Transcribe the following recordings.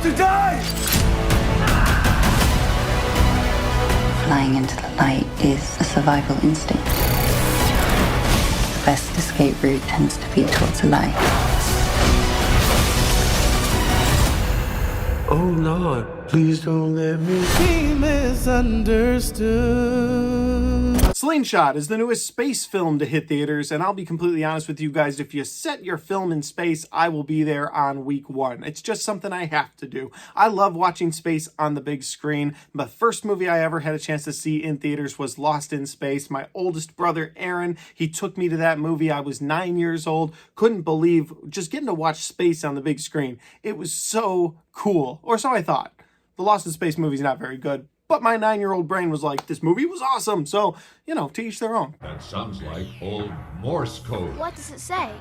about to die! Flying into the light is a survival instinct. The best escape route tends to be towards the light. Oh Lord, please don't let me be misunderstood. Slingshot is the newest space film to hit theaters, and I'll be completely honest with you guys, if you set your film in space, I will be there on week one. It's just something I have to do. I love watching space on the big screen. The first movie I ever had a chance to see in theaters was Lost in Space. My oldest brother, Aaron, he took me to that movie. I was 9 years old. Couldn't believe just getting to watch space on the big screen. It was so cool, or so I thought. The Lost in Space movie's not very good, but my 9-year-old brain was like, this movie was awesome. So, you know, to each their own. That sounds like old Morse code. What does it say?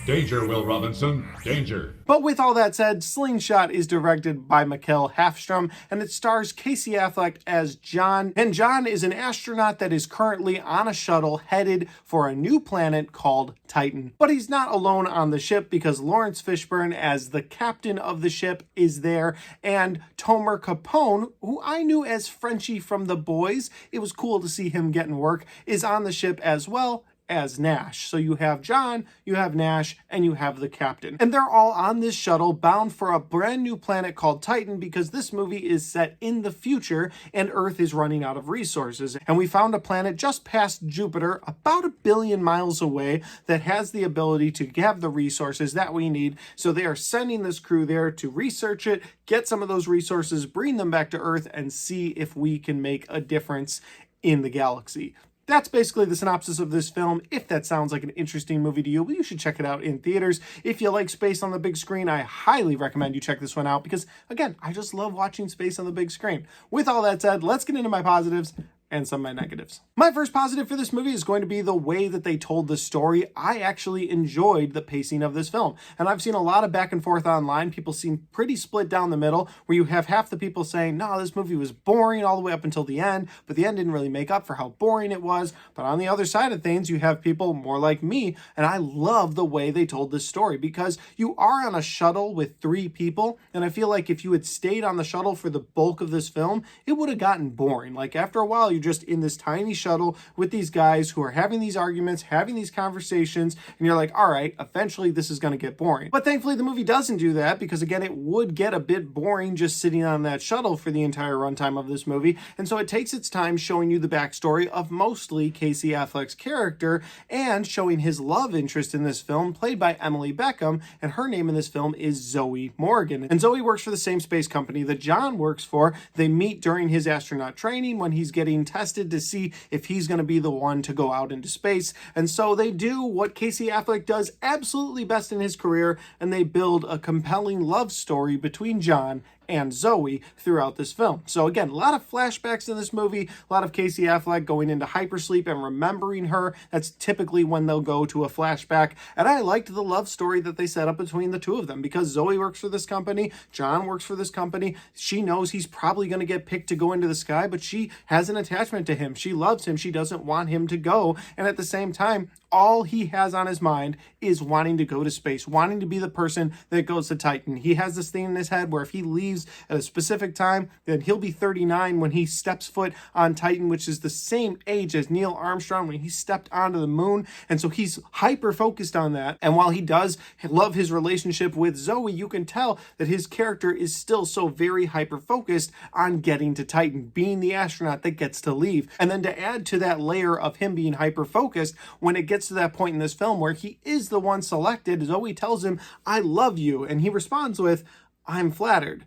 Danger, Will Robinson. Danger. But with all that said, Slingshot is directed by Mikkel Hafstrom, and it stars Casey Affleck as John. And John is an astronaut that is currently on a shuttle headed for a new planet called Titan. But he's not alone on the ship because Lawrence Fishburne as the captain of the ship is there, and Tomer Capone, who I knew as Frenchie from The Boys, it was cool to see him getting work, is on the ship as well as Nash. So you have John, you have Nash, and you have the captain. And they're all on this shuttle bound for a brand new planet called Titan because this movie is set in the future and Earth is running out of resources. And we found a planet just past Jupiter, about 1 billion miles away, that has the ability to have the resources that we need. So they are sending this crew there to research it, get some of those resources, bring them back to Earth, and see if we can make a difference in the galaxy. That's basically the synopsis of this film. If that sounds like an interesting movie to you, well, you should check it out in theaters. If you like space on the big screen, I highly recommend you check this one out because, again, I just love watching space on the big screen. With all that said, let's get into my positives and some of my negatives. My first positive for this movie is going to be the way that they told the story. I actually enjoyed the pacing of this film. And I've seen a lot of back and forth online. People seem pretty split down the middle, where you have half the people saying, no, this movie was boring all the way up until the end, but the end didn't really make up for how boring it was. But on the other side of things, you have people more like me, and I love the way they told this story because you are on a shuttle with 3 people, and I feel like if you had stayed on the shuttle for the bulk of this film, it would have gotten boring. Like after a while, you're just in this tiny shuttle with these guys who are having these arguments, having these conversations, and you're like, all right, eventually this is going to get boring. But thankfully the movie doesn't do that because, again, it would get a bit boring just sitting on that shuttle for the entire runtime of this movie. And so it takes its time showing you the backstory of mostly Casey Affleck's character and showing his love interest in this film, played by Emily Beckham, and her name in this film is Zoe Morgan. And Zoe works for the same space company that John works for. They meet during his astronaut training when he's getting tested to see if he's going to be the one to go out into space. And so they do what Casey Affleck does absolutely best in his career, and they build a compelling love story between John and Zoe throughout this film. So again, a lot of flashbacks in this movie, a lot of Casey Affleck going into hypersleep and remembering her. That's typically when they'll go to a flashback. And I liked the love story that they set up between the two of them because Zoe works for this company, John works for this company. She knows he's probably going to get picked to go into the sky, but she has an attachment to him. She loves him. She doesn't want him to go. And at the same time, all he has on his mind is wanting to go to space, wanting to be the person that goes to Titan. He has this thing in his head where if he leaves at a specific time, then he'll be 39 when he steps foot on Titan, which is the same age as Neil Armstrong when he stepped onto the moon. And so he's hyper focused on that. And while he does love his relationship with Zoe, you can tell that his character is still so very hyper focused on getting to Titan, being the astronaut that gets to leave. And then to add to that layer of him being hyper focused, when it gets to that point in this film where he is the one selected, Zoe tells him, I love you. And he responds with, I'm flattered,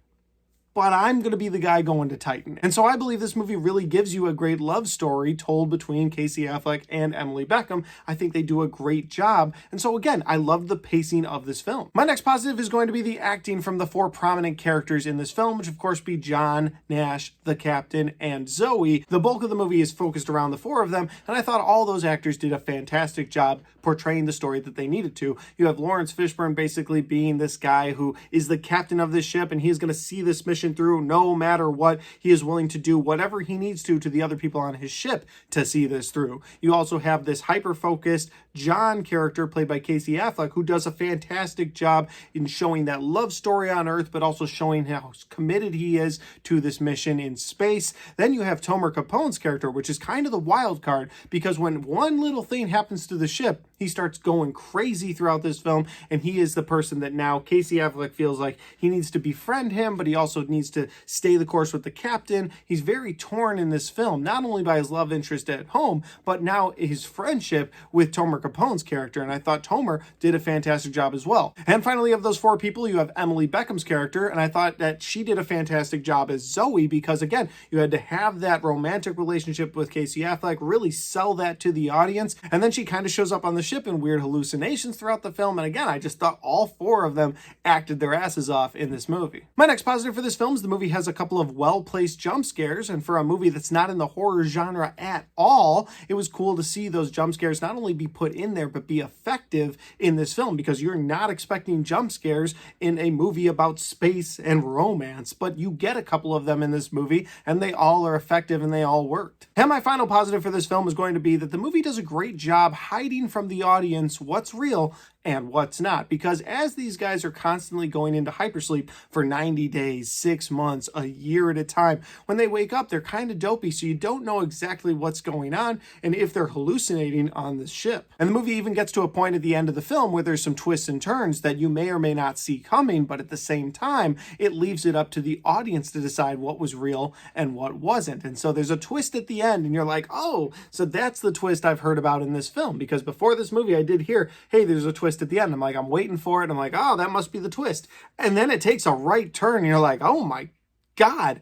but I'm going to be the guy going to Titan. And so I believe this movie really gives you a great love story told between Casey Affleck and Emily Beckham. I think they do a great job. And so again, I love the pacing of this film. My next positive is going to be the acting from the 4 prominent characters in this film, which of course be John, Nash, the captain, and Zoe. The bulk of the movie is focused around the 4 of them, and I thought all those actors did a fantastic job portraying the story that they needed to. You have Lawrence Fishburne basically being this guy who is the captain of this ship, and he's going to see this mission mission through no matter what. He is willing to do whatever he needs to the other people on his ship to see this through. You also have this hyper-focused John character played by Casey Affleck, who does a fantastic job in showing that love story on Earth, but also showing how committed he is to this mission in space. Then you have Tomer Capone's character, which is kind of the wild card, because when one little thing happens to the ship, he starts going crazy throughout this film, and he is the person that now Casey Affleck feels like he needs to befriend him, but he also needs to stay the course with the captain. He's very torn in this film, not only by his love interest at home, but now his friendship with Tomer Capone's character, and I thought Tomer did a fantastic job as well. And finally, of those four people, you have Emily Beckham's character, and I thought that she did a fantastic job as Zoe, because again, you had to have that romantic relationship with Casey Affleck, really sell that to the audience, and then she kind of shows up on the ship in weird hallucinations throughout the film, and again, I just thought all four of them acted their asses off in this movie. My next positive for this film is the movie has a couple of well-placed jump scares, and for a movie that's not in the horror genre at all, it was cool to see those jump scares not only be put in there, but be effective in this film, because you're not expecting jump scares in a movie about space and romance, but you get a couple of them in this movie, and they all are effective and they all worked. And my final positive for this film is going to be that the movie does a great job hiding from the audience what's real and what's not, because as these guys are constantly going into hypersleep for 90 days, 6 months, a year at a time, when they wake up, they're kind of dopey, so you don't know exactly what's going on and if they're hallucinating on the ship. And the movie even gets to a point at the end of the film where there's some twists and turns that you may or may not see coming, but at the same time, it leaves it up to the audience to decide what was real and what wasn't. And so there's a twist at the end, and you're like, oh, so that's the twist I've heard about in this film, because before this movie, I did hear, hey, there's a twist at the end. I'm like, I'm waiting for it. I'm like, oh, that must be the twist. And then it takes a right turn, and you're like, oh my God,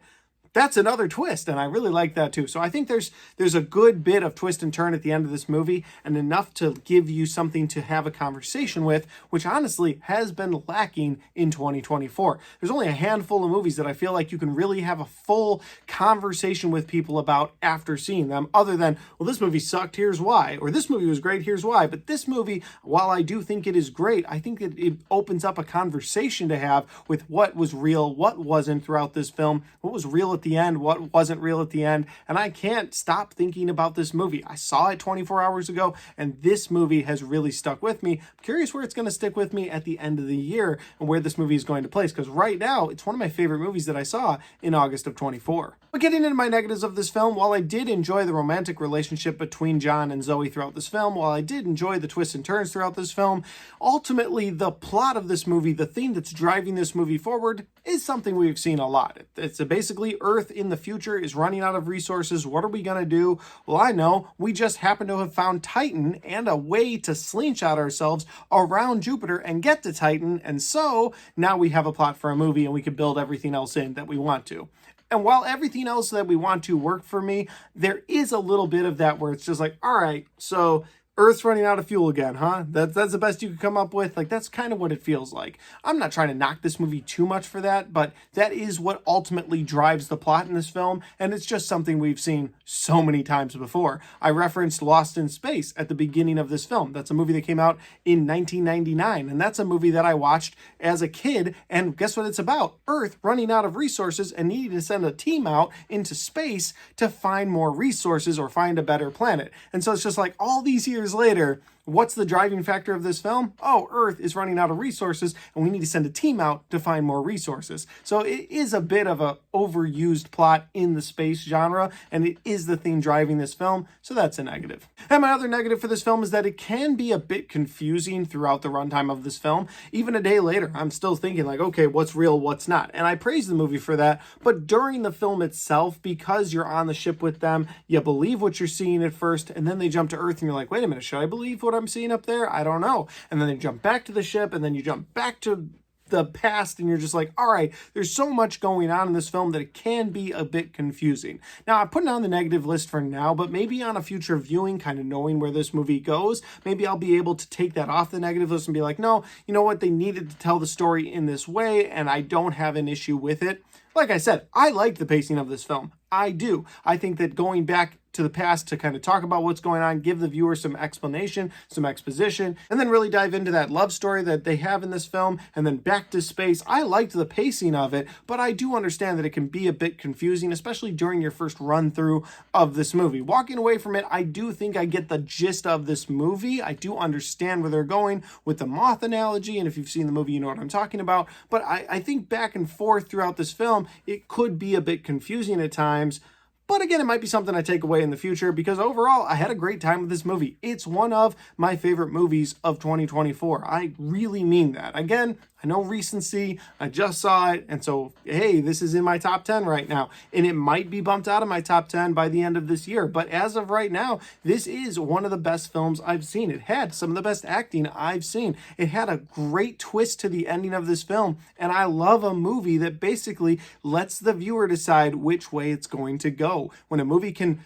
that's another twist, and I really like that too. So I think there's a good bit of twist and turn at the end of this movie, and enough to give you something to have a conversation with, which honestly has been lacking in 2024. There's only a handful of movies that I feel like you can really have a full conversation with people about after seeing them, other than, well, this movie sucked, here's why, or this movie was great, here's why. But this movie, while I do think it is great, I think that it opens up a conversation to have with what was real, what wasn't throughout this film, what was real at the end, what wasn't real at the end, and I can't stop thinking about this movie. I saw it 24 hours ago, and this movie has really stuck with me. I'm curious where it's going to stick with me at the end of the year and where this movie is going to place, because right now, it's one of my favorite movies that I saw in August of 24. But getting into my negatives of this film, while I did enjoy the romantic relationship between John and Zoe throughout this film, while I did enjoy the twists and turns throughout this film, ultimately, the plot of this movie, the thing that's driving this movie forward, is something we've seen a lot. It's basically Earth in the future is running out of resources. What are we going to do? Well, I know. We just happen to have found Titan and a way to slingshot ourselves around Jupiter and get to Titan. And so now we have a plot for a movie, and we can build everything else in that we want to. And while everything else that we want to work for me, there is a little bit of that where it's just like, all right, so Earth's running out of fuel again, huh? That's the best you could come up with? Like, that's kind of what it feels like. I'm not trying to knock this movie too much for that, but that is what ultimately drives the plot in this film, and it's just something we've seen so many times before. I referenced Lost in Space at the beginning of this film. That's a movie that came out in 1999, and that's a movie that I watched as a kid, and guess what it's about? Earth running out of resources and needing to send a team out into space to find more resources or find a better planet. And so it's just like, all these years later, what's the driving factor of this film? Oh, Earth is running out of resources, and we need to send a team out to find more resources. So it is a bit of a overused plot in the space genre, and it is the thing driving this film, so that's a negative. And my other negative for this film is that it can be a bit confusing throughout the runtime of this film. Even a day later, I'm still thinking like, okay, what's real, what's not? And I praise the movie for that, but during the film itself, because you're on the ship with them, you believe what you're seeing at first, and then they jump to Earth, and you're like, wait a minute, should I believe what I'm seeing up there? I don't know. And then they jump back to the ship, and then you jump back to the past, and you're just like, all right, there's so much going on in this film that it can be a bit confusing. Now, I'm putting it on the negative list for now, but maybe on a future viewing, kind of knowing where this movie goes, maybe I'll be able to take that off the negative list and be like, no, you know what, they needed to tell the story in this way, and I don't have an issue with it. Like I said, I like the pacing of this film. I do. I think that going back to the past to kind of talk about what's going on, give the viewer some explanation, some exposition, and then really dive into that love story that they have in this film, and then back to space. I liked the pacing of it, but I do understand that it can be a bit confusing, especially during your first run through of this movie. Walking away from it, I do think I get the gist of this movie. I do understand where they're going with the moth analogy, and if you've seen the movie, you know what I'm talking about, but I think back and forth throughout this film, it could be a bit confusing at times. But again, it might be something I take away in the future, because overall, I had a great time with this movie. It's one of my favorite movies of 2024. I really mean that. Again, I know recency, I just saw it, and so, hey, this is in my top 10 right now, and it might be bumped out of my top 10 by the end of this year, but as of right now, this is one of the best films I've seen. It had some of the best acting I've seen. It had a great twist to the ending of this film, and I love a movie that basically lets the viewer decide which way it's going to go. When a movie can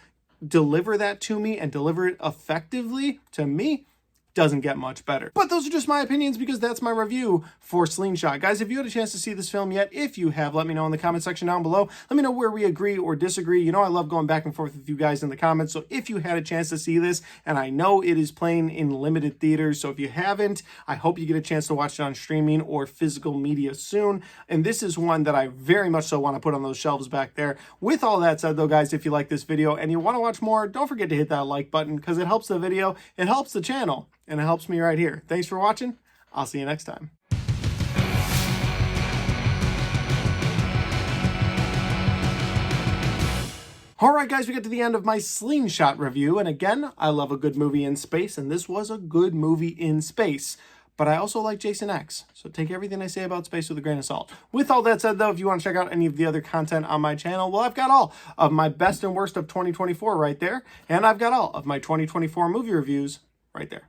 deliver that to me and deliver it effectively, to me, doesn't get much better. But those are just my opinions, because that's my review for Slingshot. Guys, if you had a chance to see this film yet, if you have, let me know in the comment section down below. Let me know where we agree or disagree. You know I love going back and forth with you guys in the comments, so if you had a chance to see this, and I know it is playing in limited theaters, so if you haven't, I hope you get a chance to watch it on streaming or physical media soon. And this is one that I very much so want to put on those shelves back there. With all that said though, guys, if you like this video and you want to watch more, don't forget to hit that like button, because it helps the video, it helps the channel, and it helps me right here. Thanks for watching. I'll see you next time. Alright guys, we get to the end of my Slingshot review, and again, I love a good movie in space, and this was a good movie in space. But I also like Jason X, so take everything I say about space with a grain of salt. With all that said though, if you want to check out any of the other content on my channel, well, I've got all of my best and worst of 2024 right there, and I've got all of my 2024 movie reviews right there.